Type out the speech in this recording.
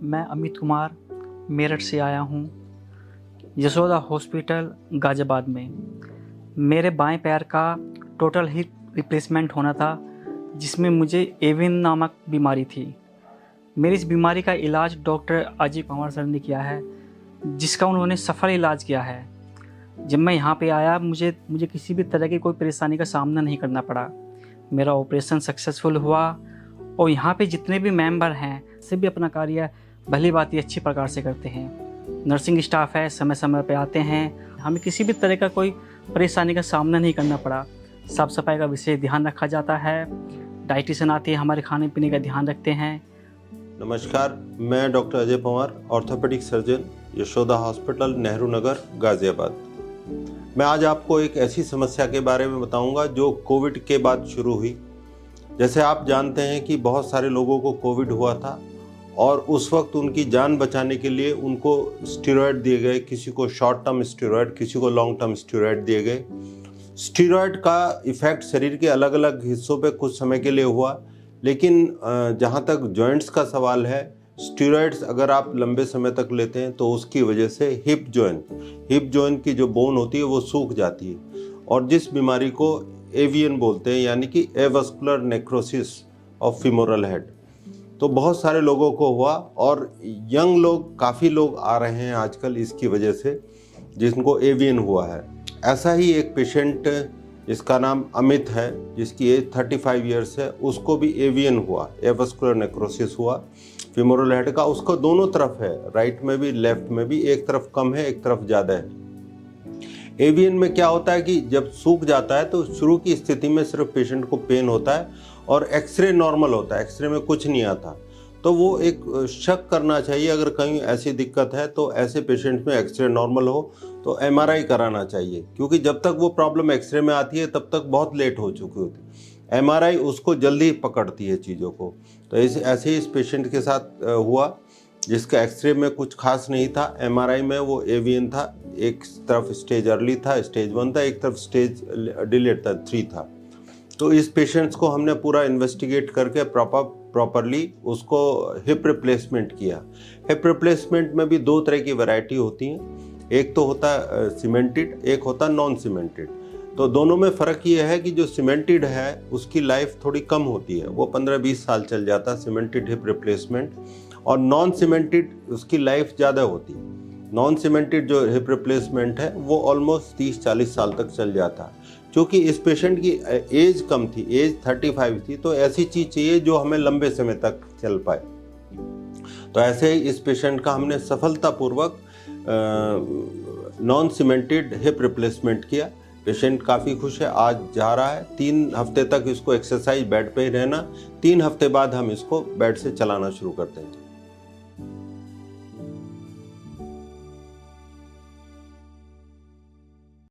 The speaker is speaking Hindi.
मैं अमित कुमार मेरठ से आया हूँ। यशोदा हॉस्पिटल गाज़ियाबाद में मेरे बाएं पैर का टोटल हिप रिप्लेसमेंट होना था, जिसमें मुझे एवियन नामक बीमारी थी। मेरी इस बीमारी का इलाज डॉक्टर अजय कुमार सर ने किया है, जिसका उन्होंने सफल इलाज किया है। जब मैं यहाँ पे आया मुझे किसी भी तरह की कोई परेशानी का सामना नहीं करना पड़ा। मेरा ऑपरेशन सक्सेसफुल हुआ और यहाँ पे जितने भी मेंबर हैं सभी अपना कार्य भली भांति अच्छी प्रकार से करते हैं। नर्सिंग स्टाफ है, समय समय पे आते हैं। हमें किसी भी तरह का कोई परेशानी का सामना नहीं करना पड़ा। साफ़ सफाई का विशेष ध्यान रखा जाता है। डाइटिशियन आते हैं, हमारे खाने पीने का ध्यान रखते हैं। नमस्कार, मैं doctor Ajay Pawar, orthopaedic surgeon, Yashoda hospital, Nehru Nagar, Ghaziabad. मैं आज आपको एक ऐसी समस्या के बारे में बताऊंगा जो कोविड के बाद शुरू हुई। जैसे आप जानते हैं कि बहुत सारे लोगों को कोविड हुआ था और उस वक्त उनकी जान बचाने के लिए उनको स्टेरॉयड दिए गए, किसी को शॉर्ट टर्म स्टेरॉयड, किसी को लॉन्ग टर्म स्टेरॉयड दिए गए। स्टेरॉयड का इफ़ेक्ट शरीर के अलग अलग हिस्सों पे कुछ समय के लिए हुआ, लेकिन जहाँ तक जॉइंट्स का सवाल है, स्टेरॉयड्स अगर आप लंबे समय तक लेते हैं तो उसकी वजह से हिप जॉइंट की जो बोन होती है वो सूख जाती है और जिस बीमारी को एवियन बोलते हैं, यानी कि avascular necrosis of femoral head, तो बहुत सारे लोगों को हुआ और यंग लोग, काफ़ी लोग आ रहे हैं आजकल इसकी वजह से जिनको एवियन हुआ है। ऐसा ही एक पेशेंट जिसका नाम अमित है, जिसकी एज 35 ईयर्स है, उसको भी एवियन हुआ, एवास्कुलर नेक्रोसिस हुआ फीमोरल हेड का। उसको दोनों तरफ है, राइट में भी लेफ्ट में भी, एक तरफ कम है एक तरफ ज़्यादा है। एवियन में क्या होता है कि जब सूख जाता है तो शुरू की स्थिति में सिर्फ पेशेंट को पेन होता है और एक्सरे नॉर्मल होता है, एक्सरे में कुछ नहीं आता। तो वो एक शक करना चाहिए, अगर कहीं ऐसी दिक्कत है तो ऐसे पेशेंट में एक्सरे नॉर्मल हो तो एमआरआई कराना चाहिए, क्योंकि जब तक वो प्रॉब्लम एक्सरे में आती है तब तक बहुत लेट हो चुकी होती है। एमआरआई उसको जल्दी पकड़ती है चीज़ों को। तो ऐसे ही इस पेशेंट के साथ हुआ, जिसका एक्सरे में कुछ खास नहीं था, एमआरआई में वो एवियन था। एक तरफ स्टेज अर्ली था, स्टेज 1 था, एक तरफ स्टेज डिलेड था, 3 था। तो इस पेशेंट्स को हमने पूरा इन्वेस्टिगेट करके प्रॉपरली उसको हिप रिप्लेसमेंट किया। हिप रिप्लेसमेंट में भी 2 तरह की वैरायटी होती हैं, एक तो होता है सीमेंटेड, एक होता है नॉन सीमेंटेड। तो दोनों में फ़र्क ये है कि जो सीमेंटेड है उसकी लाइफ थोड़ी कम होती है, वो 15-20 साल चल जाता है सीमेंटेड हिप रिप्लेसमेंट, और नॉन सीमेंटेड उसकी लाइफ ज़्यादा होती है। नॉन सीमेंटेड जो हिप रिप्लेसमेंट है वो ऑलमोस्ट 30-40 साल तक चल जाता है। क्योंकि इस पेशेंट की एज कम थी, एज 35 थी, तो ऐसी चीज़ चाहिए जो हमें लंबे समय तक चल पाए। तो ऐसे ही इस पेशेंट का हमने सफलतापूर्वक नॉन सीमेंटेड हिप रिप्लेसमेंट किया। पेशेंट काफ़ी खुश है, आज जा रहा है। 3 हफ्ते तक इसको एक्सरसाइज बेड पे ही रहना, 3 हफ्ते बाद हम इसको बेड से चलाना शुरू करते हैं।